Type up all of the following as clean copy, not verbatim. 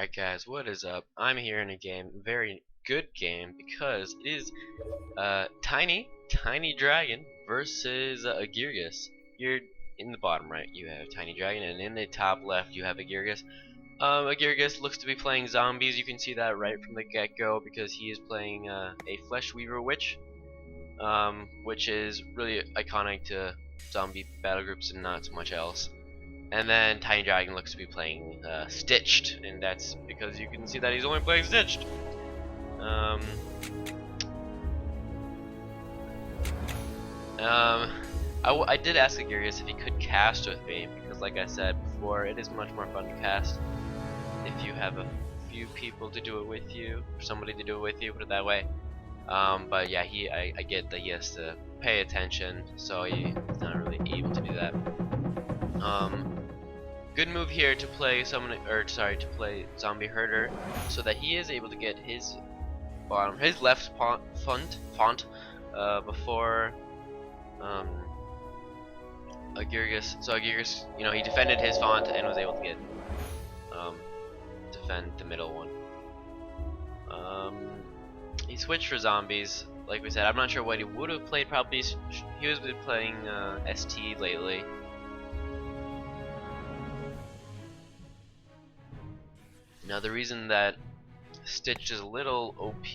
Alright guys, what is up? I'm here in a game, very good game, because it is TinyDragon versus Agirgis. Here in the bottom right you have TinyDragon, and in the top left you have Agirgis. Agirgis looks to be playing zombies. You can see that right from the get-go because he is playing a Flesh Weaver Witch, which is really iconic to zombie battle groups and not so much else. And then TinyDragon looks to be playing Stitched, and that's because you can see that he's only playing Stitched. I did ask Agirgis if he could cast with me, because like I said before, it is much more fun to cast if you have a few people to do it with you, or somebody to do it with you, put it that way. But yeah, I get that he has to pay attention, so he's not really able to do that. Good move here to play to play Zombie Herder, so that he is able to get his left font before Agirgis. So Agirgis, he defended his font and was able to get defend the middle one. He switched for zombies, like we said. I'm not sure what he would have played. Probably he was playing ST lately. Now the reason that Stitch is a little OP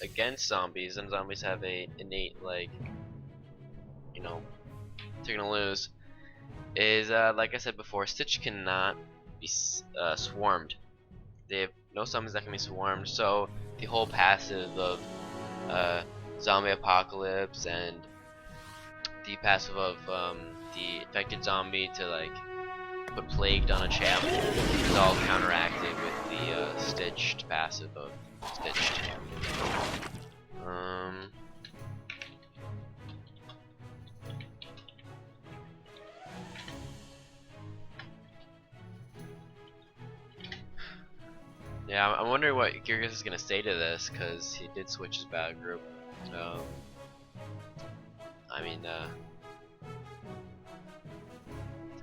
against zombies, and zombies have a innate, like, they're gonna lose, is like I said before, Stitch cannot be swarmed. They have no zombies that can be swarmed, so the whole passive of zombie apocalypse and the passive of the infected zombie to like put plagued on a challenge is all counteracted with the Stitched passive of Stitched. Yeah, I'm wondering what Agirgis is gonna say to this, because he did switch his battle group. I mean,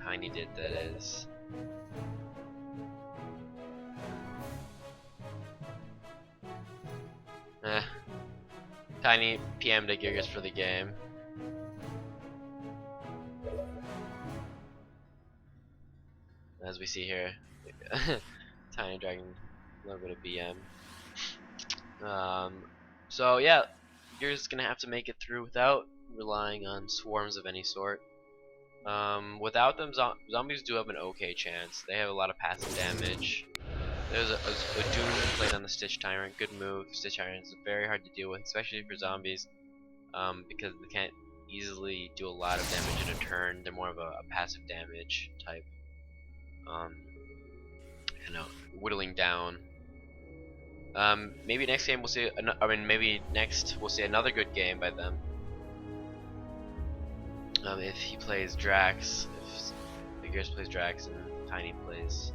Tiny did, that is. Tiny PM'd Agirgis for the game. As we see here, TinyDragon, a little bit of BM. So yeah, you're just gonna have to make it through without relying on swarms of any sort. Without them, zombies do have an okay chance. They have a lot of passive damage. There's a Doom played on the Stitch Tyrant. Good move. Stitch Tyrant is very hard to deal with, especially for zombies, because they can't easily do a lot of damage in a turn. They're more of a passive damage type. Whittling down. Maybe next game we'll see. Maybe next we'll see another good game by them. If he plays Drax, if Agirgis plays Drax and Tiny plays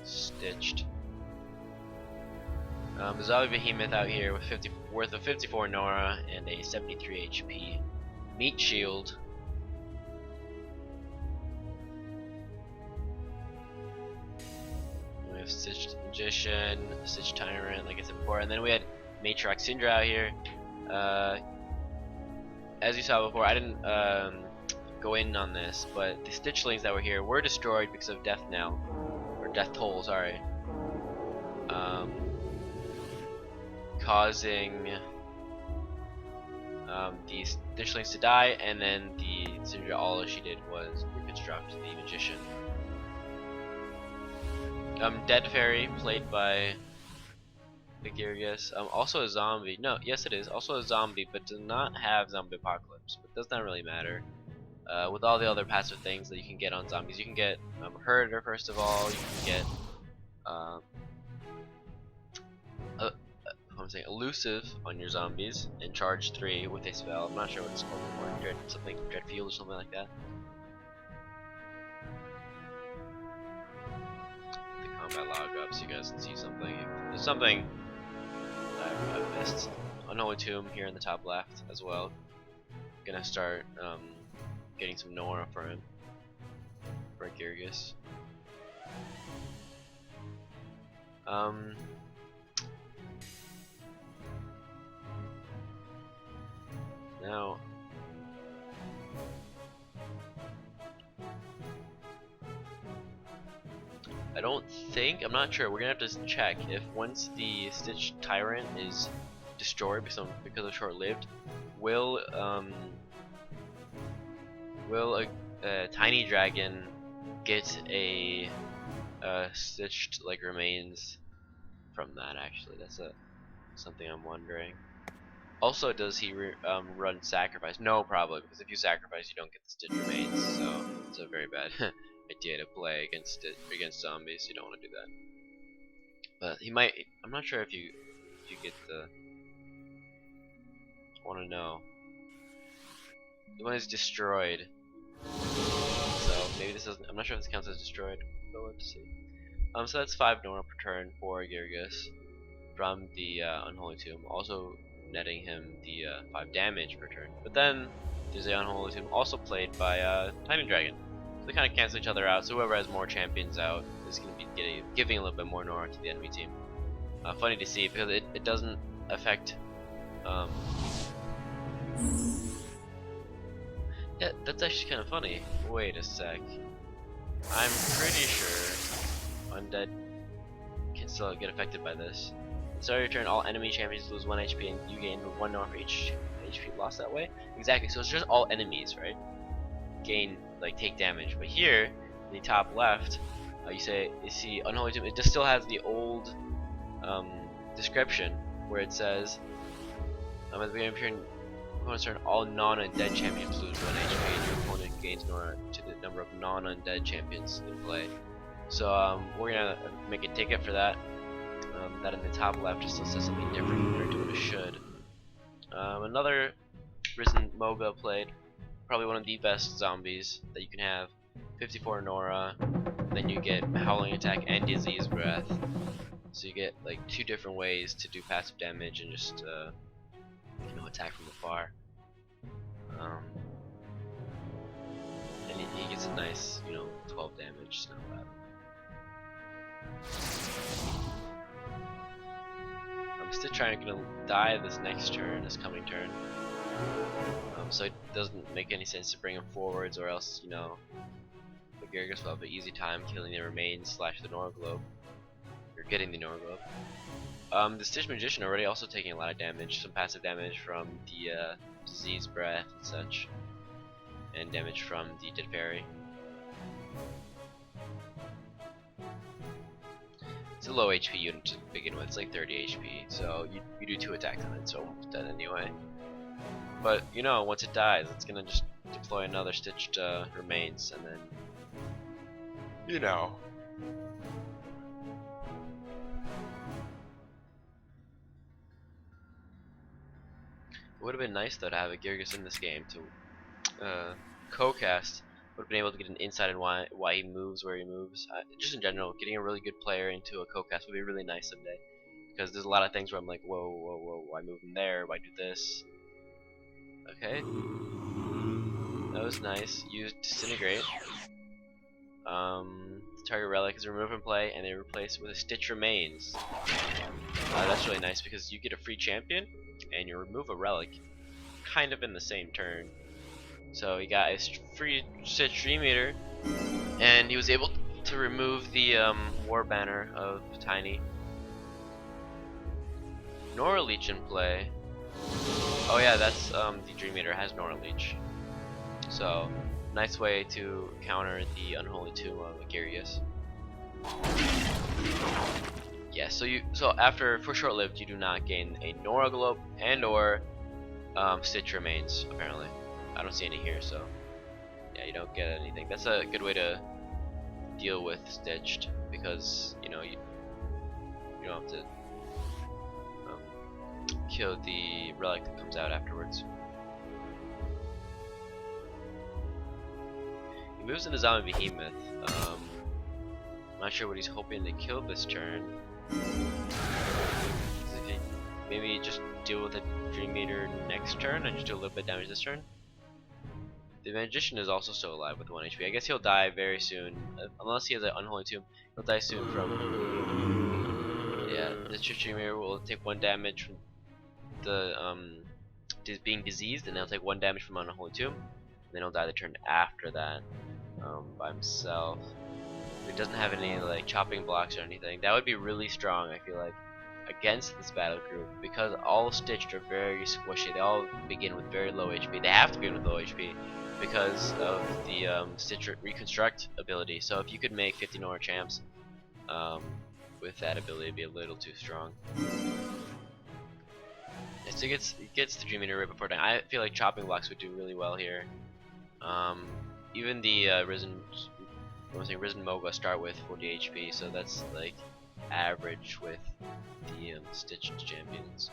Stitched. The Zombie Behemoth out here with worth of 54 Nora and a 73 HP meat shield. We have Stitched Magician, Stitched Tyrant, like I said before, and then we had Matrox Syndra out here. As you saw before, I didn't go in on this, but the Stitchlings that were here were destroyed because of Death Knell, or Death Toll, sorry, causing the Stitchlings to die, and then the Syndra, all she did was reconstruct the Magician. Dead Fairy, played by Agirgis, also a zombie. No, yes it is, also a zombie, but does not have zombie apocalypse, but does not really matter. With all the other passive things that you can get on zombies, you can get Herder first of all. You can get Elusive on your zombies and charge 3 with a spell. I'm not sure what it's called anymore. Dreadfield or something like that. The combat log up so you guys can see something. There's something I've missed. Unholy Tomb here in the top left as well. Gonna start getting some Nora for him, for Agirgis. Now, I don't think, I'm not sure, we're gonna have to check if once the Stitch Tyrant is destroyed because of short-lived, will a TinyDragon get a Stitched like remains from that? Actually, that's something I'm wondering. Also, does he run sacrifice? No, probably, because if you sacrifice, you don't get the Stitch remains. So it's a very bad idea to play against zombies. You don't want to do that. But he might. I'm not sure if you get the. I want to know. The one is destroyed. So maybe this doesn't. I'm not sure if this counts as destroyed. But let's see. So that's 5 Nora per turn for Agirgis from the Unholy Tomb. Also netting him the 5 damage per turn. But then there's the Unholy Tomb also played by TinyDragon. So they kind of cancel each other out. So whoever has more champions out is going to be giving a little bit more Nora to the enemy team. Funny to see because it doesn't affect. Yeah, that's actually kind of funny. Wait a sec. I'm pretty sure undead can still get affected by this. Start your turn, all enemy champions lose 1 HP and you gain 1 Nora for each HP lost that way. Exactly, so it's just all enemies, right? Take damage. But here, in the top left, you see Unholy Tomb. It just still has the old description where it says at the beginning of your opponent's turn, all non-undead champions lose 1 HP and your opponent gains Nora to the number of non-undead champions in play. So we're gonna make a ticket for that. That in the top left just says something different compared to what it should. Another Risen Moga played, probably one of the best zombies that you can have. 54 Nora, then you get Howling Attack and Disease Breath. So you get like 2 different ways to do passive damage and just attack from afar. And he gets a nice 12 damage. It's not bad. Stitch Tyrant gonna die this coming turn. So it doesn't make any sense to bring him forwards, or else Agirgis will have an easy time killing the remains / the Nora Globe, or getting the Nora Globe. The Stitch Magician already also taking a lot of damage, some passive damage from the Disease Breath and such, and damage from the Dead Fairy. It's a low HP unit to begin with, it's like 30 HP, so you do 2 attacks on it, so almost dead anyway. But once it dies, it's gonna just deploy another Stitched remains, and then It would have been nice though to have Agirgis in this game to co-cast. Would have been able to get an insight on why he moves where he moves. Just in general, getting a really good player into a co-cast would be really nice someday. Because there's a lot of things where I'm like, whoa, whoa, whoa, why move him there? Why do this? Okay. That was nice. Use Disintegrate. The target relic is removed from play and they replace it with a Stitch Remains. That's really nice because you get a free champion and you remove a relic kind of in the same turn. So he got a free Stitch Dream Eater, and he was able to remove the War Banner of Tiny. Nora Leech in play. Oh yeah, that's the Dream Eater has Nora Leech. So nice way to counter the Unholy Tomb of Agirgis. Yeah, so for short-lived you do not gain a Nora Globe and or Stitch Remains apparently. I don't see any here, so yeah, you don't get anything. That's a good way to deal with Stitched because you don't have to kill the relic that comes out afterwards. He moves into Zombie Behemoth. I'm not sure what he's hoping to kill this turn. Maybe just deal with a Dream Eater next turn and just do a little bit of damage this turn. The Magician is also still alive with 1 HP. I guess he'll die very soon, unless he has an Unholy Tomb. He'll die soon from the Dream Eater will take 1 damage from the being diseased, and he'll take 1 damage from Unholy Tomb, and then he'll die the turn after that by himself. It doesn't have any like chopping blocks or anything. That would be really strong, I feel like, against this battle group, because all Stitched are very squishy. They all begin with very low HP. They have to begin with low HP because of the Stitch Reconstruct ability. So if you could make 50 Nora champs with that ability, it'd be a little too strong. So it gets the Dream Eater right before dying. I feel like chopping blocks would do really well here. Even the Risen Moga start with 40 HP, so that's like average with the Stitched champions.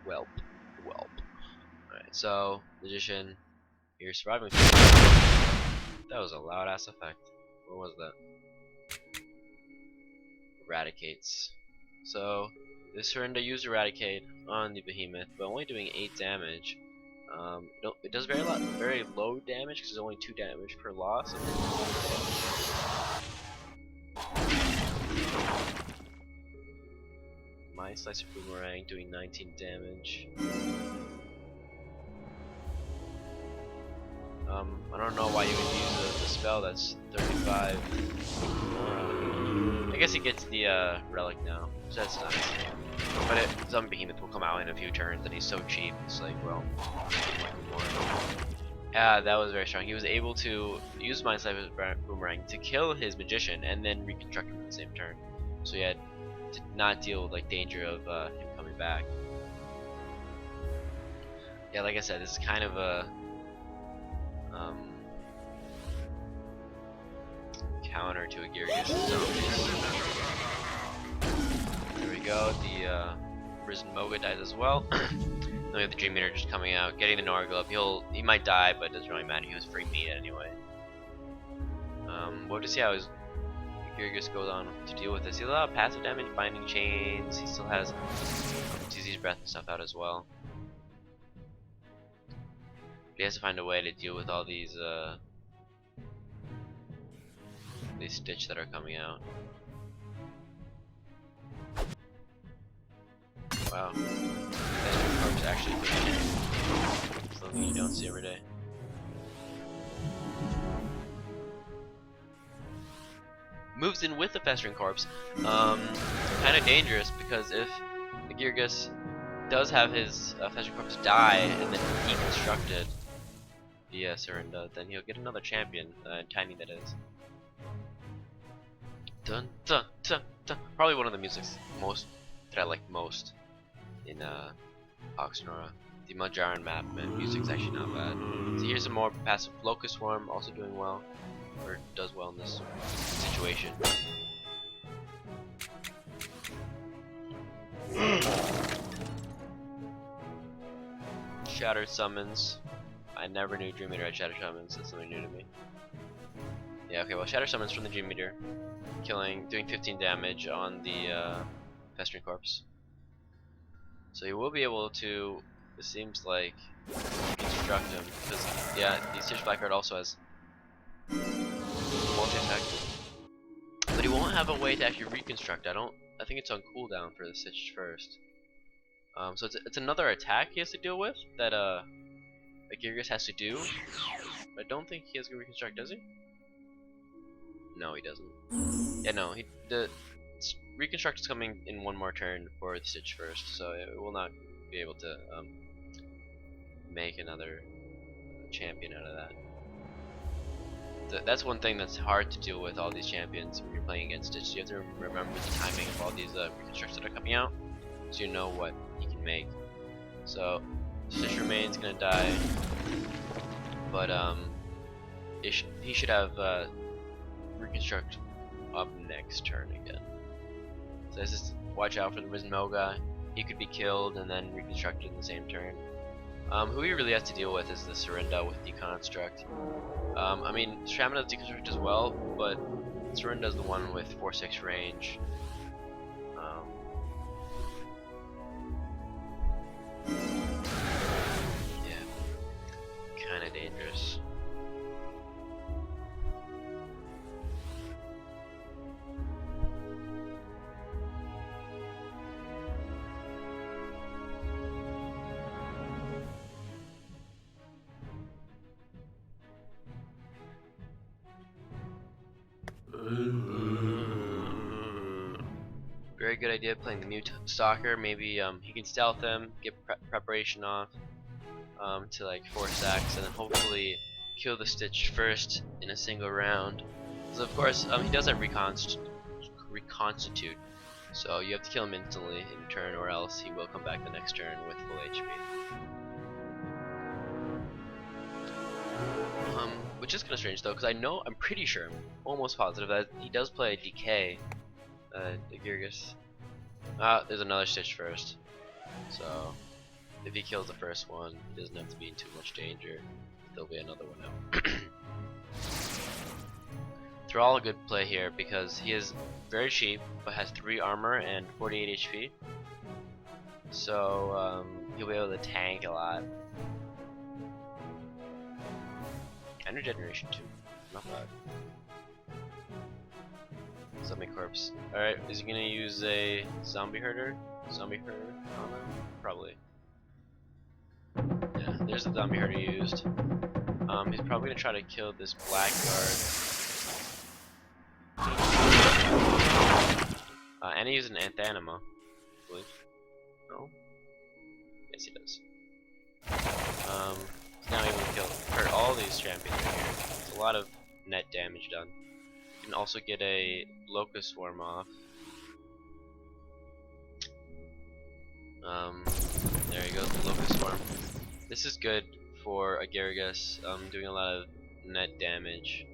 Welp. Alright, so Magician, you're surviving. That was a loud ass effect. What was that? Eradicates. So this surrender used Eradicate on the Behemoth, but only doing 8 damage. It does very low damage because it's only 2 damage per loss. My Slicer Boomerang doing 19 damage. I don't know why you would use a spell that's 35. I guess he gets the relic now, so that's nice. But some Behemoth will come out in a few turns, and he's so cheap. It's like, well, yeah, that was very strong. He was able to use Mind Slicer's Boomerang to kill his Magician and then reconstruct him in the same turn. So he had to not deal with like danger of him coming back. Yeah, like I said, this is kind of a counter to Agirgis1 zombies. There we go. The Risen Moga dies as well. Then we have the Dream Eater just coming out, getting the Nora Glove. He might die, but it doesn't really matter. He was free meat anyway. We'll have to see how his Agirgis1 goes on to deal with this. He has a lot of passive damage, binding chains. He still has disease breath and stuff out as well. He has to find a way to deal with all these Stitch that are coming out. Wow, that corpse actually something you don't see every day. Moves in with the Festering Corpse. Kind of dangerous because if Agirgis1 does have his Festering Corpse die and then deconstructed via Surrender, then he'll get another champion, Tiny that is. Dun dun dun dun. Probably one of the musics that I like most in Pox Nora. The Majoran map music's actually not bad. So here's some more passive Locust Swarm, also doing well, or does well in this situation. Shattered Summons. I never knew Dream Eater had Shattered Summons. That's something new to me. Yeah, okay, well, Shattered Summons from the Dream Eater, doing 15 damage on the Festering Corpse. So you will be able to, it seems like, reconstruct him, because, yeah, the Stitch Blackguard also has multi-attack. But he won't have a way to actually reconstruct. I think it's on cooldown for the Stitch first. So it's another attack he has to deal with that Agirgis1 has to do. But I don't think he has to reconstruct, does he? No, he doesn't. Yeah, no, the reconstruct is coming in one more turn for the Stitch first, so it will not be able to make another champion out of that. That's one thing that's hard to deal with all these champions when you're playing against Stitch. You have to remember the timing of all these reconstructs that are coming out, so you know what you can make. So Stitch remains gonna die, but he should have reconstruct up next turn again. So just watch out for the Risen Moga. He could be killed and then reconstructed in the same turn. Who he really has to deal with is the Serinda with Deconstruct. I mean, Shaman does Deconstruct as well, but Serinda is the one with 4/6 range. Yeah, kind of dangerous. Very good idea playing the new Stalker. Maybe he can stealth him, get preparation off to like 4 stacks, and then hopefully kill the Stitch first in a single round. So of course he does have reconstitute, so you have to kill him instantly in turn, or else he will come back the next turn with full HP. Which is kind of strange though, because I'm pretty sure, I'm almost positive that he does play DK. Agirgis. There's another Stitch first. So if he kills the first one, he doesn't have to be in too much danger. There'll be another one out. Thrall a good play here because he is very cheap, but has 3 armor and 48 HP. So he'll be able to tank a lot. And regeneration too. Not bad. Zombie corpse. Alright, is he gonna use a zombie herder? Zombie herder on him? Probably. Yeah, there's the zombie herder used. He's probably gonna try to kill this blackguard. And he used an Anthanima, I believe. No? Yes, he does. He's now able to hurt all these champions right here. It's a lot of net damage done. You can also get a Locust Swarm off. There you go, the Locust Swarm. This is good for Agirgis, doing a lot of net damage.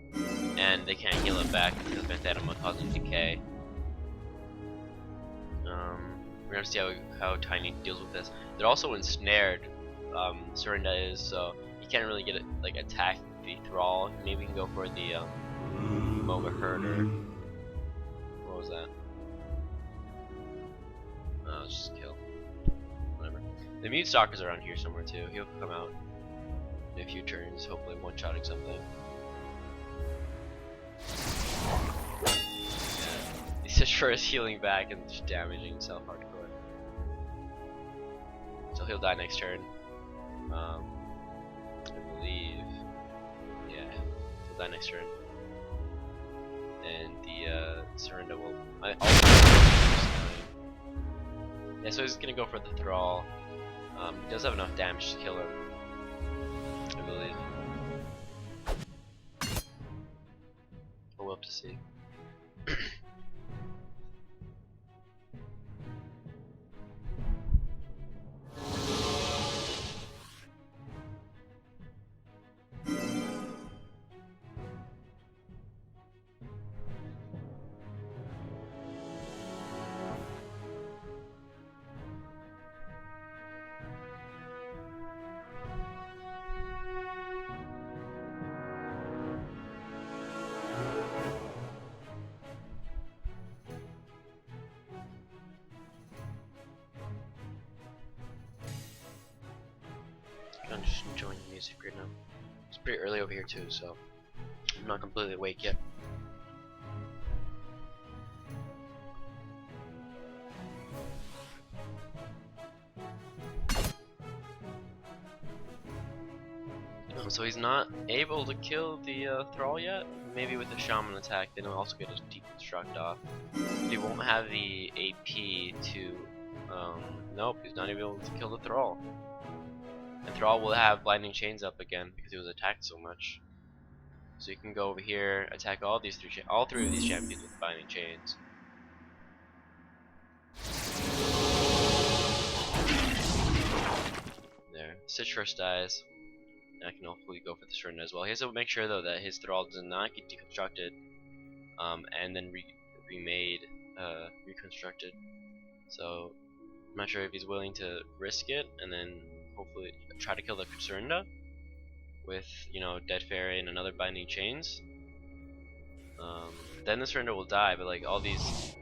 And they can't heal it back because Anthanima causing decay. We're gonna see how Tiny deals with this. They're also ensnared, Serinda is, so he can't really get it, like, attack the Thrall. Maybe he can go for the Moma Herder. What was that? Oh, it's just a kill. Whatever. The Mute Stalker's around here somewhere too. He'll come out in a few turns, hopefully one-shotting something. Yeah. He's just for his healing back and just damaging himself hardcore. So he'll die next turn. I believe. Yeah, he'll die next turn. And the Serinda will. Yeah, so he's gonna go for the Thrall. He does have enough damage to kill him, I believe. We'll have to see. I'm just enjoying the music right now. It's pretty early over here too, so I'm not completely awake yet. So he's not able to kill the Thrall yet. Maybe with the Shaman attack, then he'll also get his Deconstruct off. But he won't have the AP to. Nope, he's not even able to kill the Thrall. And Thrall will have Blinding Chains up again because he was attacked so much. So you can go over here, attack all three of these champions with Blinding Chains. There, Stitch first dies. I can hopefully go for the Serinda as well. He has to make sure though that his Thrall does not get deconstructed, and then reconstructed. So I'm not sure if he's willing to risk it and then hopefully try to kill the Syrinda with, you know, Dead Fairy and another Binding Chains. Then the Syrinda will die, but like all these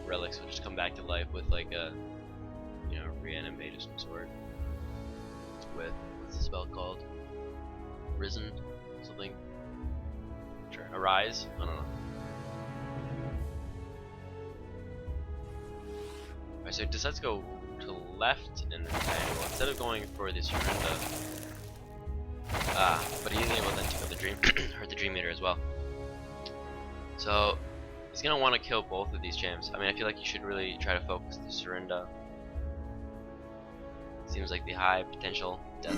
relics will just come back to life with like a, you know, reanimate of some sort. With, what's the spell called? Risen? Something? Sure. Arise? I don't know. Alright, so it decides to go to the left in the triangle instead of going for this Syrinda. But he's able then to kill the Dream hurt the Dream Eater as well. So he's gonna want to kill both of these champs. I mean, I feel like you should really try to focus the Syrinda. Seems like the high potential death.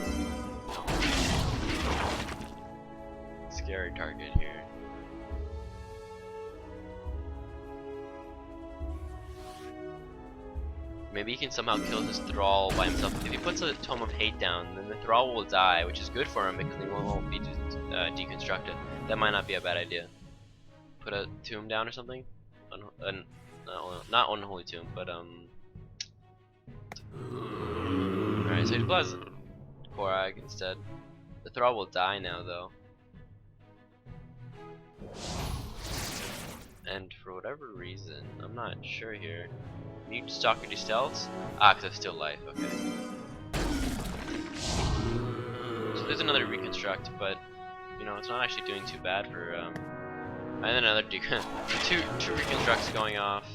Scary target here. Maybe he can somehow kill his Thrall by himself. If he puts a Tome of Hate down, then the Thrall will die, which is good for him because he won't be deconstructed. That might not be a bad idea. Put a tomb down or something? Not Unholy Tomb, but Alright, so he plays Korag instead. The Thrall will die now though. And for whatever reason, I'm not sure here. Mute Stalker Stealths? Because it's still life, okay. So there's another reconstruct, but you know, it's not actually doing too bad for and then another two reconstructs going off.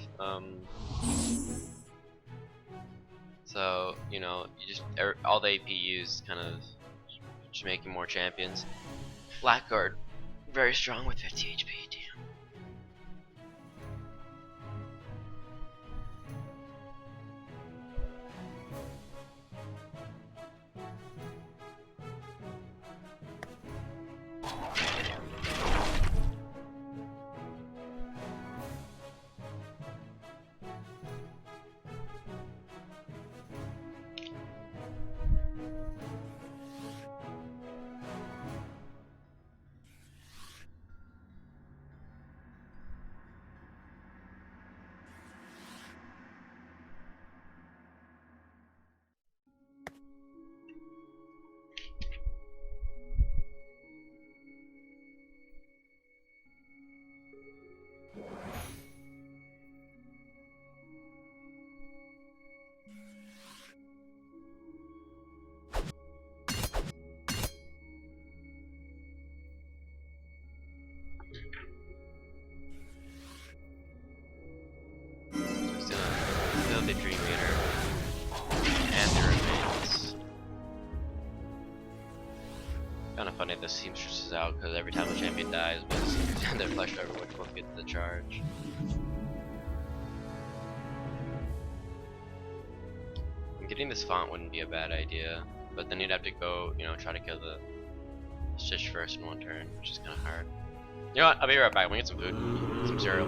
So, you know, you just all the AP use kind of just making more champions. Blackguard, very strong with 50 HP, damn. The Dream Eater and the remains. Kind of funny that the Seamstress is out because every time a champion dies, both the Seamstress and their flesh driver, which both get the charge. Getting this font wouldn't be a bad idea, but then you'd have to go, you know, try to kill the Stitch first in one turn, which is kind of hard. You know what? I'll be right back. We get some food, some cereal.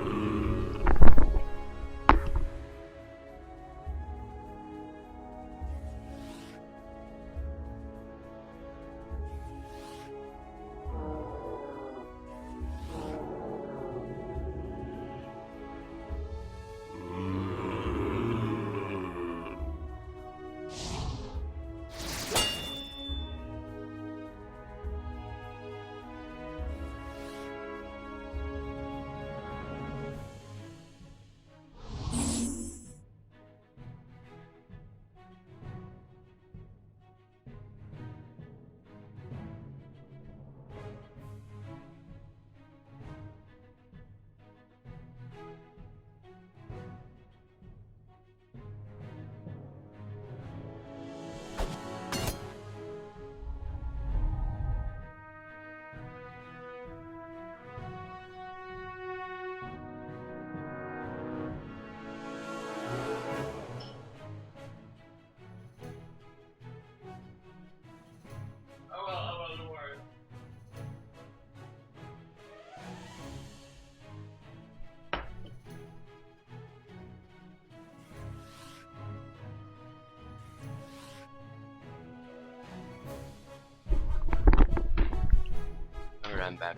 I'm back.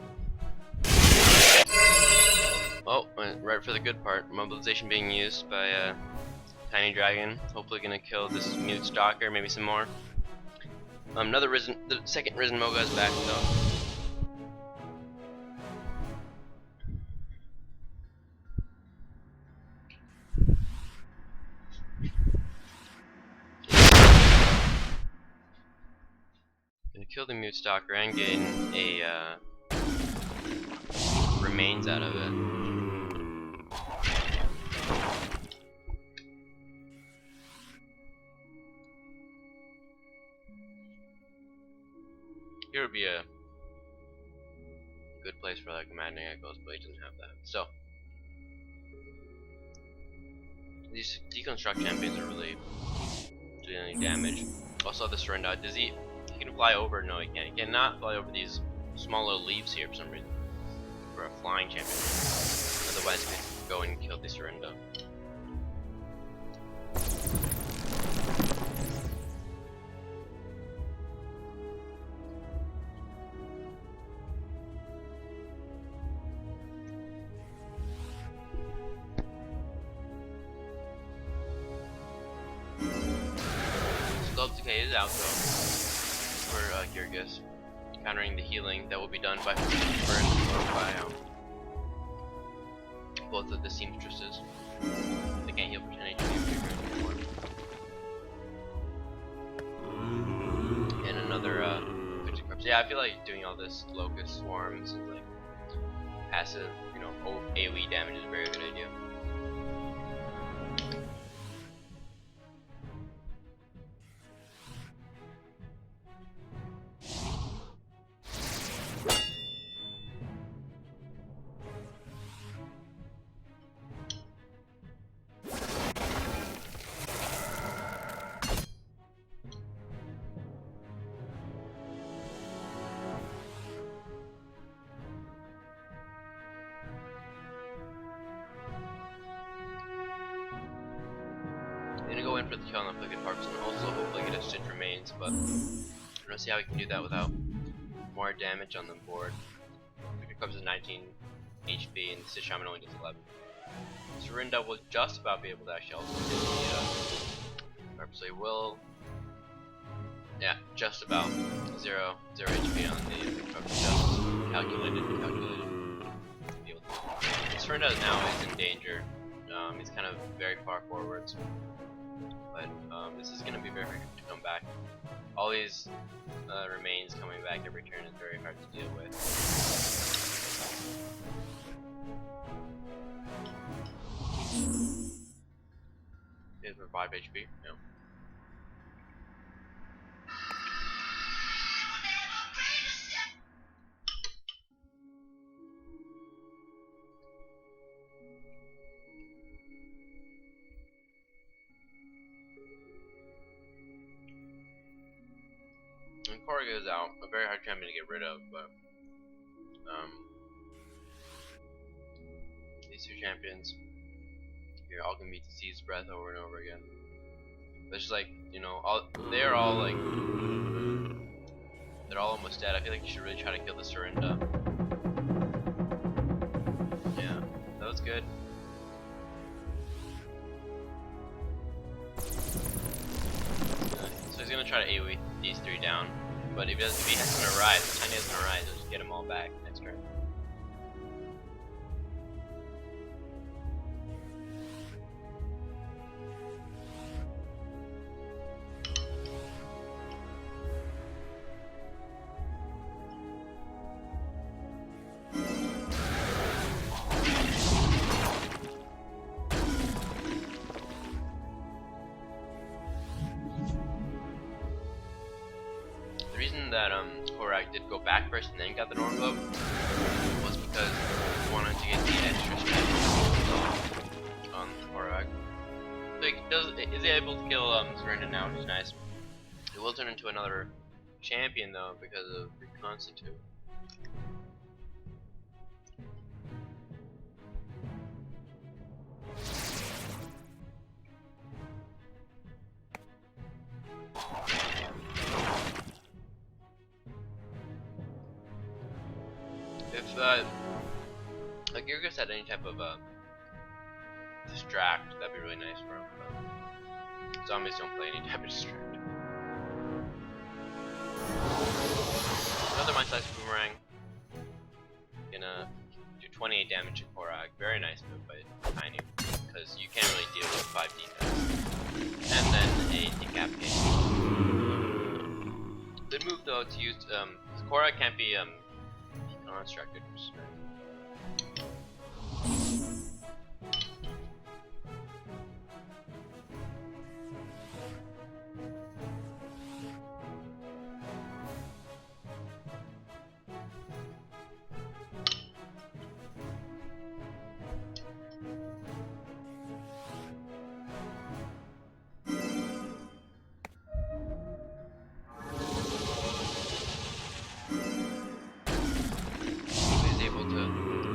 Oh, went right for the good part. Mobilization being used by TinyDragon, hopefully gonna kill this mute stalker, maybe some more. The second Risen Moga is back though. Gonna kill the mute stalker and gain a remains out of it. Here would be a good place for like commanding echoes, but he doesn't have that. So these deconstruct champions are really doing any damage. Also the surrender. Does he can fly over? No, he can't. He cannot fly over these small little leaves here for some reason. For a flying champion. Otherwise we could go and kill the surrender. Decay is out though for Agirgis, countering the healing that will be done by first or by both of the seamstresses. They can't heal for 10 HP anymore. And another 50 corpse. Yeah, I feel like doing all this locust swarms and like passive, you know, AoE damage is a very good idea. I'm gonna go in for the kill on the Afflicted Harps and also hopefully get a Stitch Remains, but I'm gonna see how we can do that without more damage on the board. Afflicted Harps is 19 HP and the Stitch Shaman only does 11. Surrender will just about be able to actually also get the Harp, so he will. Yeah, just about 0 HP on the Afflicted Harps, just calculated. Surrender now is in danger. He's kind of very far forwards. But this is going to be very hard to come back. All these remains coming back every turn is very hard to deal with. Is for 5 HP? No. Korriga is out, a very hard champion to get rid of, but these two champions here all can beat Seized Breath over and over again. But it's just like, you know, they're all almost dead. I feel like you should really try to kill the Surrender. Yeah, that was good. So he's gonna try to AoE these three down. But if he hasn't arrived, if Tiny doesn't arrive, he'll just get them all back next turn. The reason that Korak did go back first and then got the Norm Globe was because he wanted to get the extra strength on Korak. So is he able to kill Surrender now, which is nice. It will turn into another champion though because of Reconstitute. If Agirgis had any type of distract, that'd be really nice for him. Zombies don't play any damage distract. Another Mind Slice Boomerang. Gonna do 28 damage to Korag. Very nice move by Tiny, because you can't really deal with 5 defense. And then a Decapitation. Good move though to use. Korag can't be non-destructed, which is nice.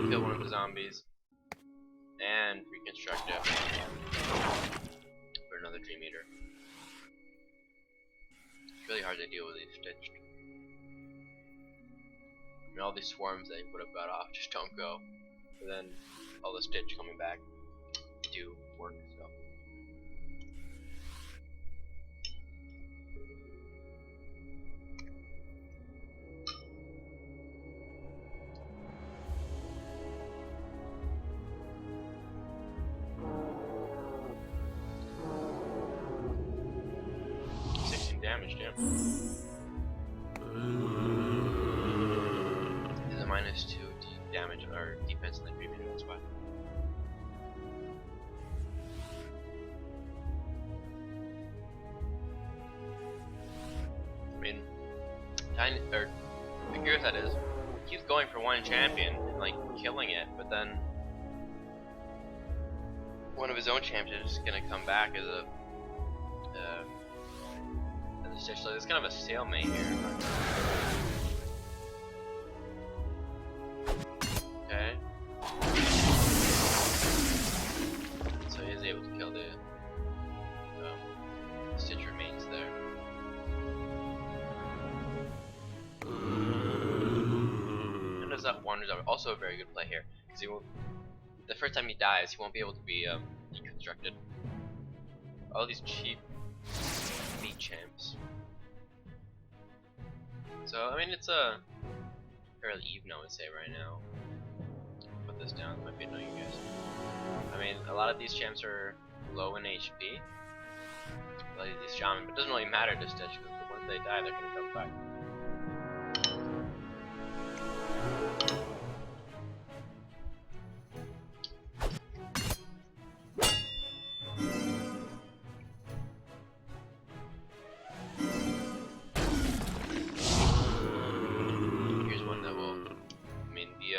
Kill one of the zombies and reconstruct it for another Dream Eater. It's really hard to deal with these Stitched. I mean, all these swarms that you would have got off just don't go, but then all the Stitch coming back do work. So. Damage, damn. There's a -2 damage or defense in the Dream Eater, that's why. I mean, Agirgis that is, keeps going for one champion and like killing it, but then one of his own champions is gonna come back as a Stitch. So it's kind of a stalemate here. Okay. So he is able to kill the Stitch remains there. And does that wanders over. Also a very good play here, because he won't. The first time he dies, he won't be able to be deconstructed. All these cheap champs. So I mean it's a fairly even, I would say, right now. Put this down, might be annoying you guys. I mean a lot of these champs are low in HP. Like these shaman, but it doesn't really matter to Stitch because once they die they're gonna come back.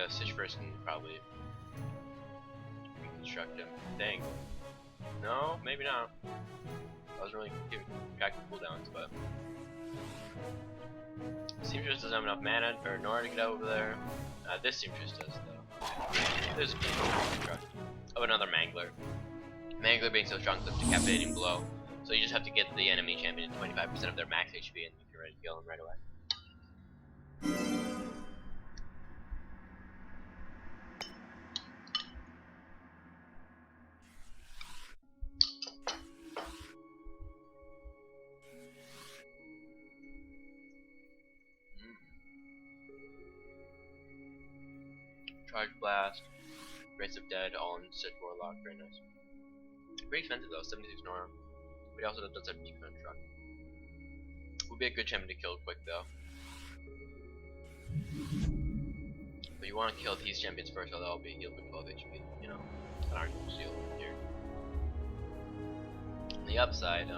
Stitch first can probably reconstruct him. Dang. No, maybe not. I was really giving tracking cooldowns, but Seamstress doesn't have enough mana for Nora to get out over there. This Seamstress does though. There's a reconstruct of another Mangler. Mangler being so strong, with decapitating blow. So you just have to get the enemy champion to 25% of their max HP, and you can ready to kill him right away. Charge Blast, Race of Dead, all in Stitch Warlock, very nice. Pretty expensive though, 76 Nora. But he also does have Deconstruct. Would be a good champion to kill quick though. But you want to kill these champions first, or they'll be healed with 12 HP, you know. An argument steal here. On the upside,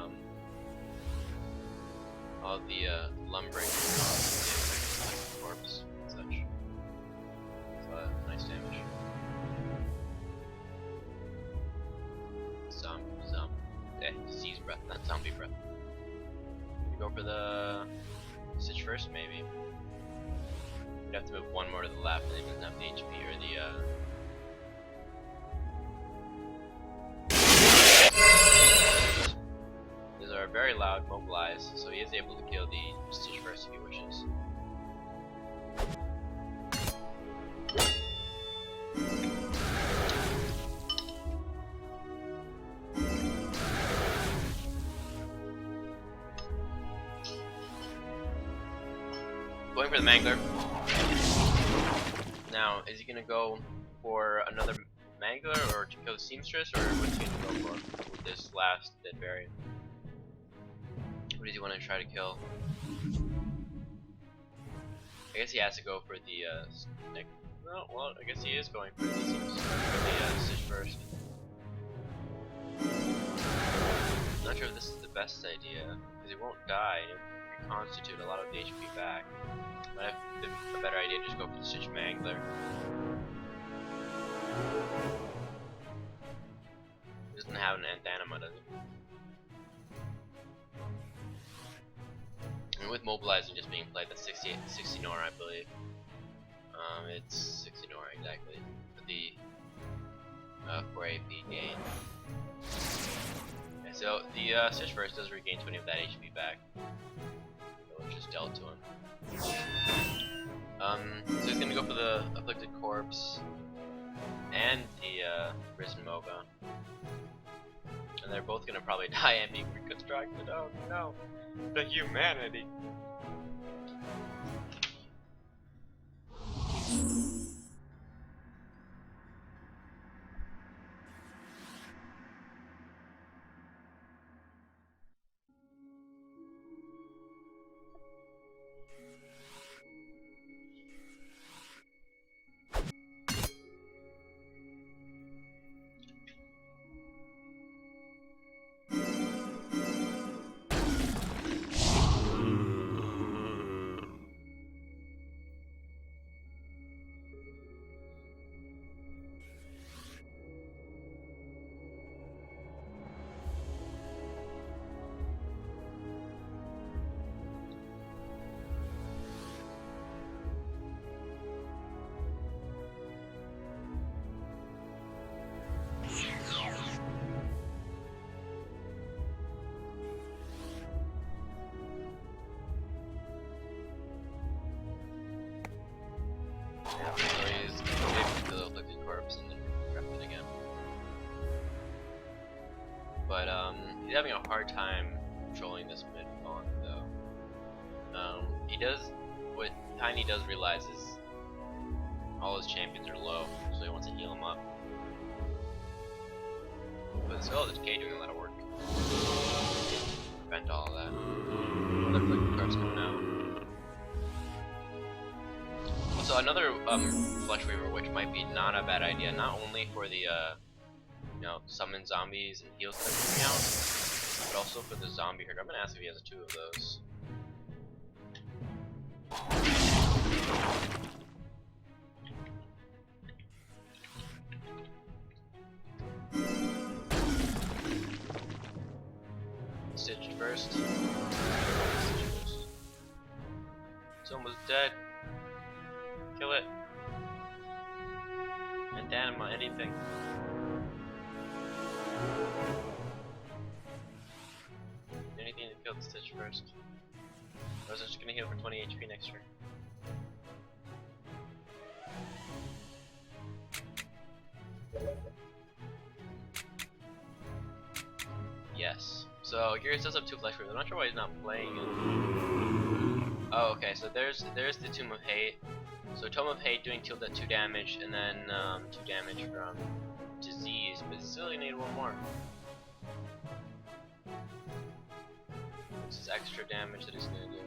all the lumbering corpse and such. Nice damage. Disease breath, not zombie breath. You go for the Stitch first, maybe. You'd have to move one more to the left, and he doesn't have the HP or the. These are very loud, mobilized, so he is able to kill the Stitch first if he wishes. going for the Mangler. Now, is he gonna go for another Mangler or to kill the Seamstress, or what's he gonna go for with this last dead berry? What does he want to try to kill? I guess he has to go for the Nick. No, well, I guess he is going for the Stitch first. Not sure if this is the best idea, because he won't die. He'll reconstitute a lot of the HP back. Might have been a better idea to just go for the Stitch Mangler. He doesn't have an Anthanima, does he? And with mobilizing just being played, that's 60 Nora, I believe. It's 60 Nora exactly for the 4 AP gain. Okay, so the Stitch first does regain 20 of that HP back, which is dealt to him. So he's gonna go for the Afflicted Corpse and the Risen Moga, and they're both gonna probably die and be reconstructed. Oh no, the humanity. Yeah, so he's able to the Afflicted Corpse and then resurrect it again. But he's having a hard time controlling this mid fawn though. What Tiny does realize is all his champions are low, so he wants to heal them up. But still, this K doing a lot of work. Prevent all of that. Another Afflicted Corpse coming out. So another Flesh Weaver, which might be not a bad idea, not only for the summon zombies and heals that are coming out, but also for the zombie herd. I'm gonna ask if he has 2 of those. Stitched first. It's almost dead. Kill it. Anthanima, anything. Anything to kill the Stitch first. I was just gonna heal for 20 HP next turn. Yes. So Agirgis does have 2 Flesh Weavers. I'm not sure why he's not playing it. Oh, okay. So there's the Tomb of Hate. So Tome of Hate doing tilde at 2 damage, and then 2 damage from Disease, but still you need 1 more. This is extra damage that he's gonna do.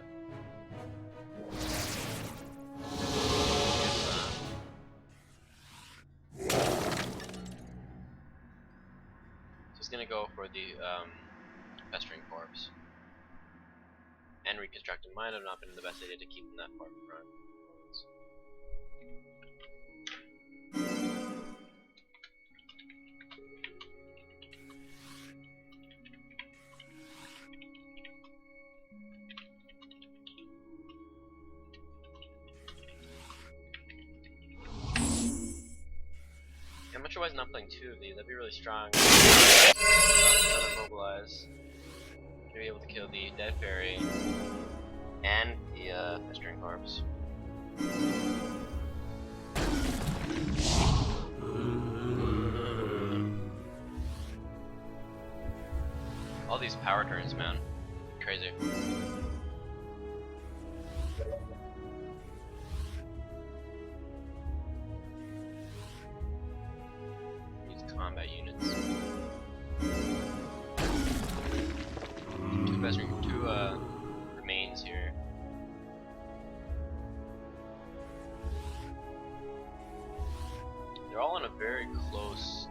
So he's gonna go for the Pestering Corpse. And Reconstructed might have not been the best idea to keep him that far in front. I'm not sure why he's not playing 2 of these. That'd be really strong. Another mobilize. To be able to kill the Dead Fairy and the Pestering Corpse. All these power turns, man. Crazy. very close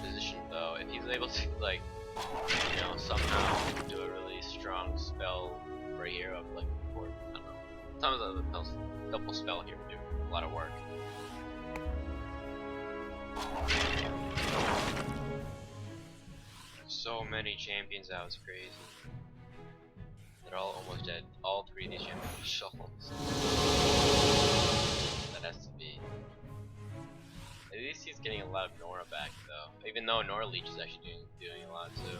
position though. If he's able to like, you know, somehow do a really strong spell right here of like, or, I don't know. Sometimes a double spell here would do a lot of work. So many champions out, it's crazy. They're all almost dead. All three of these champions are shuffles. That has to be. At least he's getting a lot of Nora back though. Even though Nora Leech is actually doing a lot too.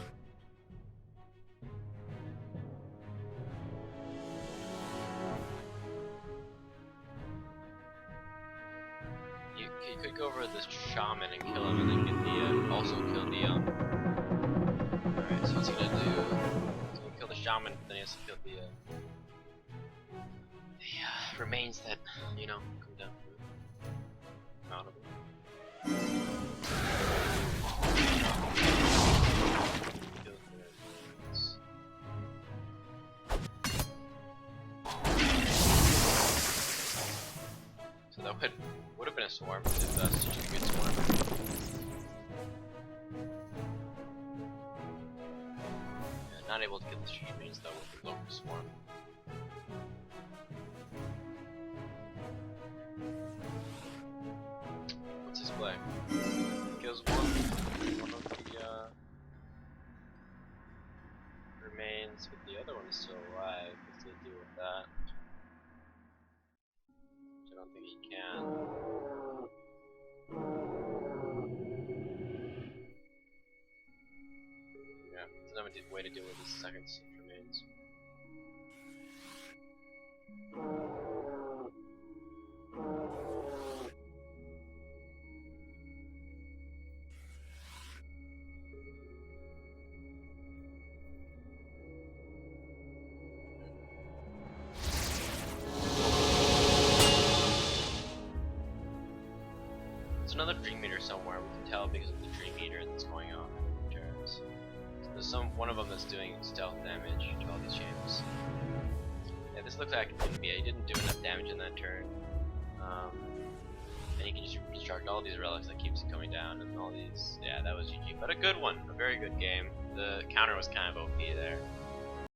You could go over this shaman and kill him and then get the also kill the alright, so what's he gonna do? He's gonna kill the shaman, but then he has to kill the remains that, you know, come down from out of him. So that would have been a swarm if that's such a good swarm. Yeah, not able to get the street remains though with the local swarm. What's his play? Kills one of the remains, but the other one is still alive. What's he do with that? I don't think he can. Yeah, there's no way to deal with his second remains. Another Dream Meter somewhere, we can tell because of the Dream Meter that's going on in turns. So there's one of them that's doing stealth damage to all these champs. Yeah, this looks like it didn't be. He didn't do enough damage in that turn. And he can just recharge all these relics that keeps coming down and all these. Yeah, that was GG. But a good one, a very good game. The counter was kind of OP there.